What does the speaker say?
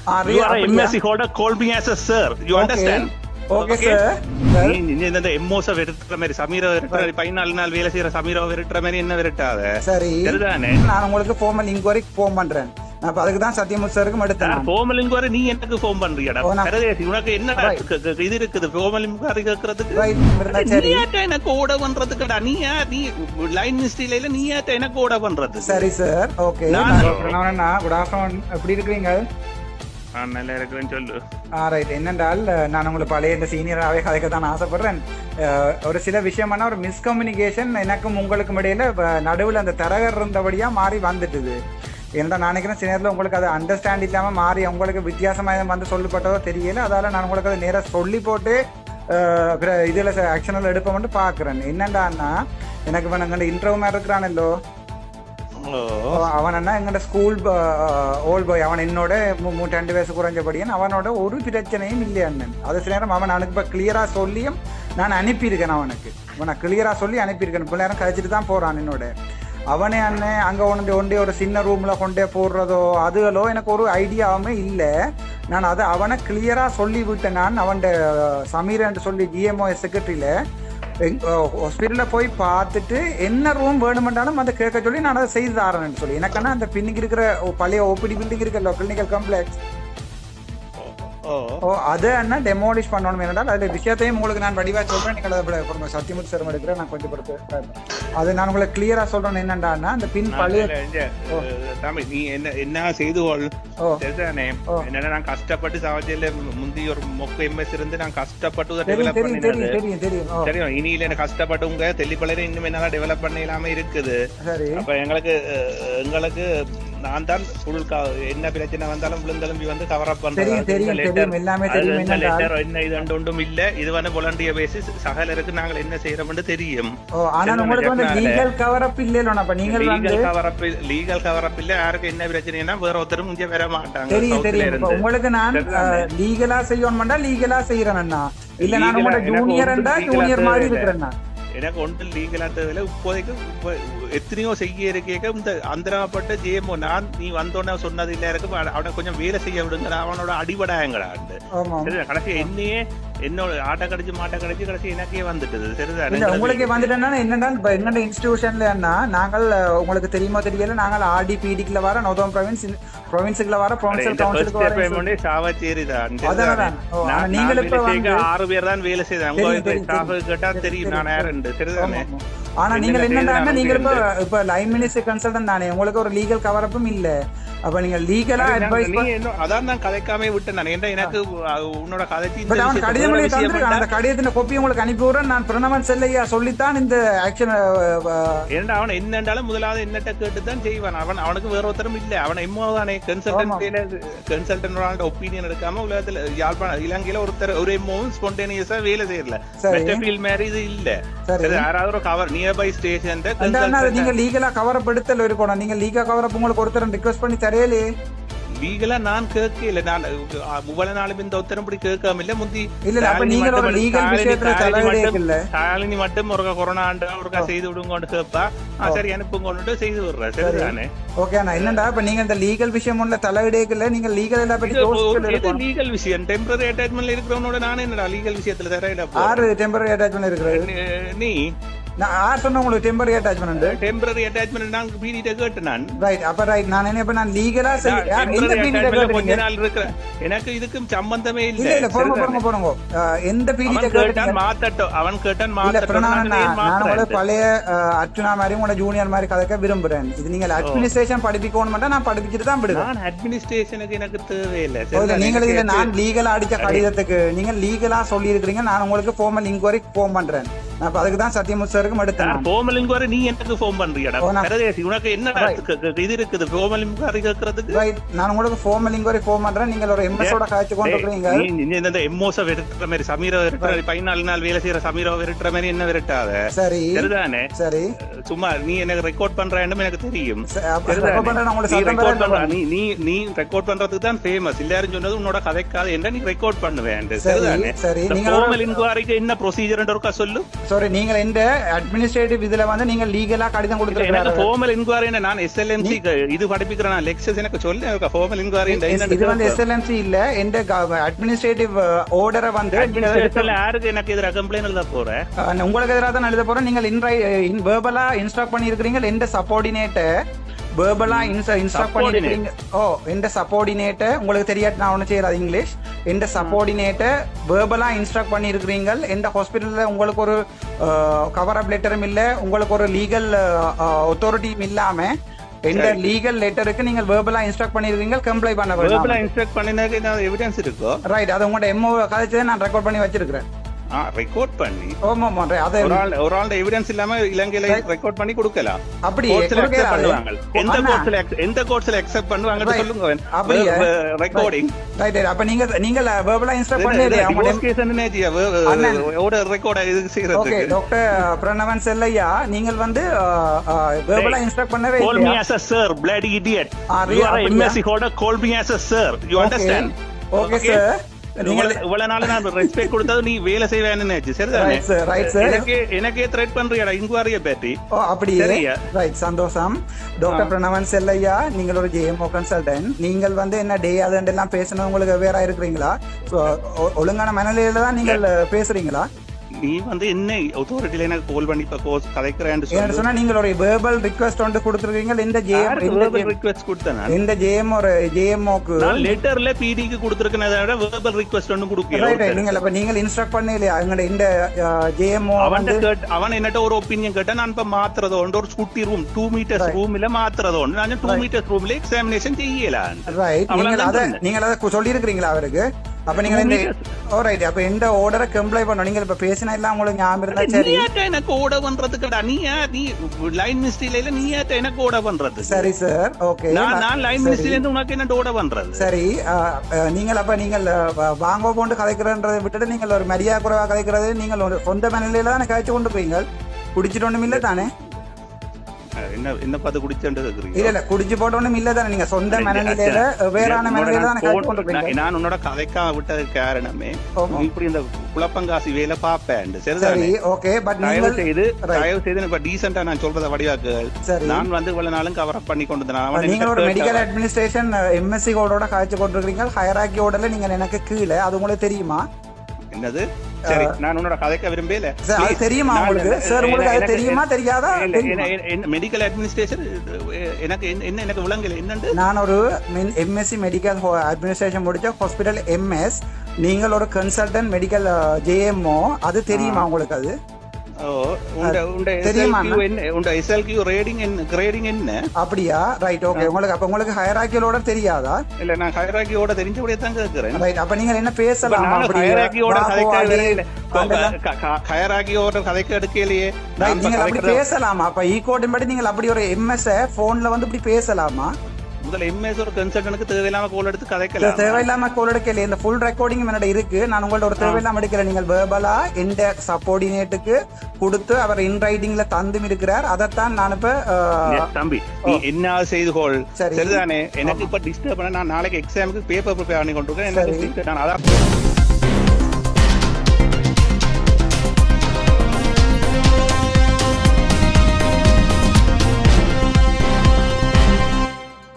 You are a MSc holder, call me as a sir. You understand? Okay, sir. நீ இந்த எம்ஓஸ வெறுத்துற மாதிரி சமீர வெறுத்துற 14 நாள் வேலை செய்யற சமீர வெறுத்துற மாதிரி என்ன வெறுட்டாத. சரி. சரிதானே? நான் உங்களுக்கு ஃபார்மல் இன்குவரி ஃபோன் பண்றேன். நான் அதுக்கு தான் சத்தியமுத்து சாருக்கு எடுத்தேன். ஃபார்மல் இன்குவரி நீ எனக்கு ஃபோன் பண்றியடா. பரதேசி உனக்கு என்னடா இது இருக்குது ஃபார்மல் இன்குவரி கேக்குறதுக்கு? நீ எனக்கு ஓட பண்றதுக்குடா. நீ லைன் மிஸ்டேக்ல நீ எனக்கு ஓட பண்றது. சரி சார். ஓகே. Good afternoon. எப்படி இருக்கீங்க? நல்லா இருக்கிறேன்னு சொல்லு. ரைட். என்னென்றால் நான் உங்களுக்கு பழைய இந்த சீனியராகவே கதைக்க தான் ஆசைப்படுறேன். ஒரு சில விஷயமான ஒரு மிஸ்கம்யூனிகேஷன் எனக்கும் உங்களுக்கும் இடையில நடுவில் அந்த தரகர் இருந்தபடியா மாறி வந்துட்டுது. ஏன்னா நான் நினைக்கிறேன் சில நேரத்தில் உங்களுக்கு அதை அண்டர்ஸ்டாண்ட் இல்லாமல் மாறி உங்களுக்கு வித்தியாசமாக வந்து சொல்லப்பட்டதோ தெரியல. அதால் நான் உங்களுக்கு அதை நேராக சொல்லி போட்டு இதில் ஆக்ஷனில் எடுப்போம்னு பார்க்குறேன். என்னென்னா எனக்கு இப்போ நாங்கள் இன்டர்வியூ மாதிரி இருக்கிறானல்லோ அவன் என்ன எங்கள்ட ஸ்கூல் ஓல்ட் பாய். அவன் என்னோட 2 வயசு குறைஞ்சபடியான். அவனோட ஒரு பிரச்சனையும் இல்லையான்னு அது சில நேரம் அவன் எனக்கு இப்போ கிளியராக சொல்லியும் நான் அனுப்பியிருக்கேன். அவனை கிளியராக சொல்லி அனுப்பியிருக்கேன். இப்போ நேரம் கழிச்சிட்டு தான் போகிறான் என்னோட. அவனே அண்ணன் அங்கே ஒன்றே ஒரு சின்ன ரூமில் கொண்டே போடுறதோ அதுகளோ எனக்கு ஒரு ஐடியாவுமே இல்லை. நான் அதை அவனை கிளியராக சொல்லி விட்டேன். நான் அவன்கிட்ட சமீரன் சொல்லி ஜிஎம்ஓ செக்ரட்டரியில் ஹாஸ்பிட்டலில் போய் பார்த்துட்டு என்ன ரூம் வேணுமென்றாலும் அதை கேட்க சொல்லி நான் அதை செய்து தரேன்னு சொல்லி. எனக்கான அந்த பின்னுக்கு இருக்கிற பழைய ஓபிடி பில்டிங் இருக்குல்ல கிளினிக்கல் காம்ப்ளெக்ஸ் அதை என்ன டெமோலிஷ் பண்ணணும். என்றால் அதில் விஷயத்தையும் உங்களுக்கு நான் வடிவாக சொல்கிறேன். நீங்கள் சத்தியமுத்து சார் எடுக்கிறேன். நான் கொஞ்சம் பொறுத்து அது நான் உங்களுக்கு கிளியராக சொல்கிறேன். என்னென்னா அந்த பின் பழைய நீ என்ன செய்து என்னன்னா நான் கஷ்டப்பட்டு சவஜையில முந்தி ஒரு மொக்க எம்எஸ் இருந்து நான் கஷ்டப்பட்டு டெவலப் பண்ணினது தெரியும். இனியில எனக்கு கஷ்டப்பட்டு உங்க தெளிப்பலையில இன்னும் என்னால டெவலப் பண்ண இல்லாம இருக்குது. அப்ப எங்களுக்கு நான் தான் என்ன பிரச்சனை வந்தாலும் விழுந்தெலும்பி வந்து கவர் அப் பண்றேன். என்ன இது ஒன்றும் இல்ல. இது வந்து வாலண்டியர் பேசிஸ் சகலருக்கு நாங்கள் என்ன செய்யறோம்னு தெரியும். லீகல் கவர் அப் இல்ல. யாருக்கு என்ன பிரச்சனைனா வேற ஒருத்தரும் இங்க வர மாட்டாங்க. உங்களுக்கு நான் லீகலா செய்யணும்னா லீகலா செய்யறேன்னா இல்ல நான் உங்களோட ஜூனியர் மாதிரி இருக்கிறேன்னா எனக்கு ஒன்று லீகலா தேவையில்ல. இப்போதைக்கு எத்தனையோ செய்ய இருக்க இந்த அந்தரப்பட்ட ஜேமோ நான் நீ வந்தோடனே சொன்னது இல்ல இருக்கு. அவனை கொஞ்சம் வேலை செய்ய விடுங்க. அவனோட அடிபடாயங்களா கடைசி என்னையே என்னோட ஆட்டை கடிச்சு மாட்டை கடிச்சு கடைசி எனக்கே வந்துட்டது. சரிதான் உங்களுக்கு வந்துட்டேன்னா என்னன்னா எங்க இன்ஸ்டிடியூஷன்ல நாங்கள் உங்களுக்கு தெரியுமா தெரியல நாங்கள் ஆர்டிபிடிக்குள்ள வர நோதம் ப்ரொவின்ஸுக்குள்ள வர ப்ரொவின்சியல் கவுன்சிலுக்கு சாவச்சேரி தான். நீங்கள் இப்ப 6 பேர் தான் வேலை செய்தாங்க. கேட்டா தெரியும் நான் யாருன்னு. சரிதானே? ஆனா நீங்க என்னன்னா நீங்க இப்ப லைன் மினிஸ்டர் கன்சல்டன்ட் தானே. உங்களுக்கு ஒரு லீகல் கவர் அப்பும் இல்ல. அப்ப நீங்க லீகலா அட்வைஸ் அதான் நான் கதைக்காம விட்டேன். நான் எனக்கு உன்னோட கதைச்சி அந்த கடிதத்தின் கொப்பி உங்களுக்கு அனுப்பி விடுறேன். நான் பிரணவன் செல்லையா சொல்லித்தான் இந்த ஆக்ஷன். ஏன்னா அவன் என்னண்டாலும் முதலாவது என்னட்ட கேட்டுதான் செய்வான். அவனுக்கு வேற ஒருத்தரும் இல்ல. அவன் எம்மோ தானே கன்சல்டன்ட் ஒப்பீனியன் எடுக்காம உலகத்துல யாழ்ப்பாணம் இலங்கையில ஒரு எம்மோவும் ஸ்பான்டேனியஸா வேலை செய்யல. மாதிரி இது இல்ல. யாராவது ஒரு கவர் நியர்பை ஸ்டேஷன் நீங்க லீகலா கவர் அப் எடுத்தல இருக்கணும். நீங்க லீகா கவர் அப் உங்களுக்கு ஒருத்தர் ரிக்வெஸ்ட் பண்ணி தரையிலே லீகலா நான் கேட்கல. நான் முவ்வளவு நாளும் இந்த உத்தரப்படி கேட்காம இல்ல. முந்தி சாலினி மட்டும் ஒரு கொரோனா ஒருக்கா செய்து விடுங்க கேட்பா. சரி அனுப்புங்க செய்து விடுறேன். சரிதானே? ஓகே. என்னடா இப்ப நீங்க இந்த லீகல் விஷயம் ஒண்ணு தலையிடல. நீங்க லீகல் எல்லாம் பத்தி லீகல் விஷயம் டெம்பரரி அட்டாச்மென்ட்ல இருக்கிறவனோட நான் என்னடா லீகல் விஷயத்துல தரையில யாரு டெம்பரரி அட்டாச்மென்ட் இருக்கிறது? நீ நான் யார் சொன்ன உங்களுக்கு டெம்பரரி அட்டாச்மென்ட்? டெம்பரரி அட்டாச்மென்ட் நான் பீடிட்ட கேட்டேன் நான். ரைட். அப்ப ரைட். நான் என்ன இப்ப நான் லீகலா எந்த பீடிட்ட கொஞ்ச நாள் இருக்கிறேன். எனக்கு இதுக்கும் சம்பந்தமே இல்ல. இல்ல போறோம். எந்த பீடிட்ட கேட்டான் மாத்தட்டும். அவன் கேட்டான் மாத்தட்டும். நான் பழைய அர்ச்சுனா மாதிரி உங்களோட ஜூனியர் மாதிரி கதைக்க விரும்புறேன். இது நீங்க அட்மினிஸ்ட்ரேஷன் படிப்பிக்கணும். நான் படிப்பிச்சுட்டு தான் விடுவேன். நான் அட்மினிஸ்ட்ரேஷனுக்கு எனக்கு தேவையில்லை. நீங்கள் இதுல நான் லீகலா அடிச்ச கடிதத்துக்கு நீங்க லீகலா சொல்லி இருக்கிறீங்க. நான் உங்களுக்கு ஃபார்மல் இன்குவரி ஃபோன் பண்றேன். அப்ப அதுக்கு தான் சத்தியமுத்து சாருக்கு எடுத்தேன். ஃபார்மல் இன்குவரி நீ எனக்கு ஃபோன் பண்றியடா. பரதேசி உனக்கு என்ன இது இருக்குது ஃபார்மல் இன்குவரி கேக்குறதுக்கு? ரைட். நான் உங்களுக்கு ஃபார்மல் இன்குவரி ஃபோன் பண்றேன். நீங்க ஒரு எம்எஸ் ஓட காய்ச்சி கொண்டு இருக்கீங்க. நீ இந்த எம்ஓஸ வெறுத்துற மாதிரி சமீர வெறுத்துற 14 நாள் வேலை செய்யற சமீர வெறுத்துற மாதிரி என்ன வெறுட்டாத. சரி சரிதானே? சரி. சும்மா நீ எனக்கு ரெக்கார்ட் பண்றேன்னு எனக்கு தெரியும். நீ ரெக்கார்ட் பண்றதுக்கு தான் ஃபேமஸ். எல்லாரும் சொன்னது உன்னோட கதைக்காத என்ன நீ ரெக்கார்ட் பண்ணுவேன். சரிதானே? ஃபார்மல் இன்குவரிக்கு என்ன ப்ரொசீஜர் இருக்கா சொல்லு. சாரி நீங்கள் இந்த அட்மினிஸ்ட்ரேட்டிவ் இதுல வந்து நீங்க லீகலா கடிதம் கொடுத்துருக்கீங்க. ஃபார்மல் இன்குவரி நான் எஸ்எல்எம்சி இது படிப்பிக்கிறேன் நான் லெக்சர்ஸ் எனக்கு சொல்லு ஃபார்மல் இன்குவரி இது வந்து எஸ்எல்எம்சி இல்ல இந்த அட்மினிஸ்ட்ரேட்டிவ் ஆர்டரை வந்து யாருக்கு எனக்கு எதிராக கம்ப்ளைண்ட் எழுத போறேன் உங்களுக்கு எதிராக தான் எழுத போறேன். நீங்கள் வெர்பலா இன்ஸ்ட்ரக்ட் பண்ணி இருக்கிறீங்க எந்த சப்பார்டினேட்டை வேர்பலா இன்ஸ்ட்ரக்ட் பண்ணிருக்கீங்க. இந்த சப்பார்டினேட்டை உங்களுக்கு தெரியாது நான் ஒன்றும் செய்யறாது இங்கிலீஷ். இந்த சப்பார்டினேட்டை வேர்பலா இன்ஸ்ட்ரக்ட் பண்ணிருக்கிறீங்க. எந்த ஹாஸ்பிட்டல்ல உங்களுக்கு ஒரு கவர் அப் லெட்டரும் இல்ல, உங்களுக்கு ஒரு லீகல் அத்தாரிட்டியும் இல்லாம எந்த லீகல் லெட்டருக்கு நீங்கள் வேர்பலா இன்ஸ்ட்ரக்ட் பண்ணிருக்கீங்க கம்ப்ளைண்ட் பண்ண வேர்பலா இன்ஸ்ட்ரக்ட் பண்ணினதுக்கு என்ன எவிடன்ஸ் இருக்கோ? ரைட், அது உங்களோட எம்ஓ கதைச்சதை நான் ரெக்கார்ட் பண்ணி வச்சிருக்கிறேன். ரெக்கார்ட் பண்ணி ஒரு ஆள் எவிடன்ஸ் இல்லாம இலங்கையில ரெக்கார்ட் பண்ணி கொடுக்கலாம். அப்படி எந்த கோர்ட்ஸ்ல அக்செப்ட் பண்ணுவாங்க சொல்லுங்க. Recording right. அப்ப நீங்க வெர்பலா இன்ஸ்ட்ரக்ட் பண்ணி ஆர்டர் ரெக்கார்ட் இது செய்யறது. ஓகே டாக்டர் பிரணவன் செல்லையா, நீங்கள் வந்து வெர்பலா இன்ஸ்ட்ரக்ட் பண்ணவே இல்லையா? Call me as a sir, bloody idiot. You are a MSc holder, call me as a sir. You understand? Okay sir. இவ்வளவு நாள் நான் ரெஸ்பெக்ட் கொடுத்தது நீ வேலை செய்வேன்னு சரிதானே? எனக்கே த்ரெட் பண்றியா இன்குவரிய பத்தி? அப்படியே ரைட், சந்தோஷம். டாக்டர் பிரணவன் செல்லையா, நீங்கள் ஒரு ஜேஎம்ஓ கன்சல்டன்ட். நீங்கள் வந்து என்ன டே அதெல்லாம் பேசணும் உங்களுக்கு வேற இருக்கிறீங்களா? ஒழுங்கான மனநிலையில தான் நீங்கள் பேசுறீங்களா? நீ வந்து என்ன அத்தாரிட்டில எனக்கு கால் பண்ணி இப்ப கதைக்கிறேன்னு சொன்னா நீங்கள் ஒரு வெர்பல் ரிக்வெஸ்ட் ஒன்று கொடுத்துருக்கீங்க. இந்த வெர்பல் ரிக்வெஸ்ட் கொடுத்தேன். இந்த ஜேஎம்ஓக்கு லெட்டர்ல பிடிக்கு கொடுத்திருக்கேனே விட வெர்பல் ரிக்வெஸ்ட் ஒன்னு கொடுக்கல. நீங்கள் இன்ஸ்ட்ரக்ட் பண்ணலையா எங்கட இந்த ஜேஎம்ஓ? அவன் என்னட்ட ஒரு ஒப்பீனியன் கேட்டா நான் இப்ப மாத்துறதோ ஒரு ஸ்கூட்டி ரூம் 2 மீட்டர்ஸ் ரூம்ல மாத்துறதோ நான் 2 மீட்டர்ஸ் ரூம்ல எக்ஸாமினேஷன் செய்யலாம். ரைட், நீங்கள் அதை சொல்லி இருக்கிறீங்களா அவருக்கு? அப்ப நீங்க ரைட், அப்ப இந்த ஆர்டரை கம்ப்ளைண்ட் பண்ணணும். நீங்க இப்ப பேசினா எல்லாம் உங்களுக்கு ஞாபகம் இருந்தா சரி. எனக்கு ஆர்டர் பண்றதுக்கு நீ லைன் மினிஸ்ட்ரியில நீ எனக்கு ஆர்டர் பண்றது? சரி சார், ஓகே. நான் லைன் மினிஸ்ட்ரியில இருந்து உனக்கு என்ன ஆர்டர் பண்றது? சரி, நீங்கள் அப்ப நீங்கள் வாங்க போண்டு கதைக்கிறன்றதை விட்டுட்டு நீங்கள் ஒரு மரியாதை குறைவா கதைக்கிறது, நீங்கள் ஒரு சொந்த மனநிலையில தானே கதைச்சு கொண்டு போவீங்க. குடிச்சிட்டு ஒண்ணும் இல்ல தானே? என்ன பார்த்து குடிச்சேன்றது இல்ல குடிச்சு போட்டோன்னு இல்ல தானே? நீங்க சொந்த மனநிலையில வேறான மனநிலையில தானே? நான் உன்னோட கதைக்கா விட்டது காரணமே இப்படி இந்த குழப்பங்காசி வேலை பாப்பேன். சரி, ஓகே. பட் தயவு செய்து இப்ப டீசென்ட்டா நான் சொல்றத வடிவாக்கு. நான் வந்து இவ்வளவு நாளும் கவர் அப் பண்ணி கொண்டு நீங்க ஒரு மெடிக்கல் அட்மினிஸ்ட்ரேஷன் எம்எஸ்சி கோடோட காய்ச்சி கொண்டிருக்கீங்க. ஹையரார்கி ஓடல நீங்க எனக்கு கீழே, அது உங்களுக்கு தெரியுமா? என்னது? சரி, நான் உன்னோட கதைக்க விரும்பல. தெரியுமா உங்களுக்கு? சார் உங்களுக்கு அது தெரியுமா தெரியாதா? மெடிக்கல் அட்மினிஸ்ட்ரேஷன் எனக்கு எனக்கு விளங்கல என்னன்னு. நான் ஒரு எம்எஸ்சி மெடிக்கல் அட்மினிஸ்ட்ரேஷன் முடிச்ச ஹாஸ்பிட்டல் எம்எஸ். நீங்கள் ஒரு கன்சல்டன்ட் மெடிக்கல் ஜேஎம்ஓ, அது தெரியுமா உங்களுக்கு? அது அப்படியா? Right, okay. உங்களுக்கு ஹையரார்கியோட தெரியாதா? இல்ல, நான் ஹையரார்கியோட தெரிஞ்சபடியே தான் கேக்குறேன். ரைட், அப்ப நீங்க என்ன பேசலாம்? ஹையரார்கியோட கதைக்க எடுக்கலையே. நீங்க அப்படி பேசலாமா? அப்ப ஈகோட்டின் படி நீங்கள் அப்படி ஒரு எம்எஸ் போன்ல வந்து இப்படி பேசலாமா? முதல்ல எம்எஸ் ஒரு கன்சல்டன்ட்க்கு தேவையில்லாம கால் எடுத்து கதைக்கலாம். தேவையில்லாம கால் எடுக்கல. இந்த ஃபுல் ரெக்கார்டிங் என்னோட இருக்கு. நான் உங்கள்ட்ட ஒரு தேவையில்லாம எடுக்கல. நீங்கள் வெர்பலா இந்த சப்பார்டினேட்டுக்கு கொடுத்து அவர் இன் ரைட்டிங்ல தந்தும் இருக்கிறார். அதைத்தான் நான் இப்ப தம்பி நீ என்ன செய்துகோள் சரிதானே? எனக்கு இப்ப டிஸ்டர்ப் பண்ண நான் நாளைக்கு எக்ஸாமுக்கு பேப்பர் ப்ரிப்பேர் பண்ணி கொண்டிருக்கேன். எனக்கு நான் அதான்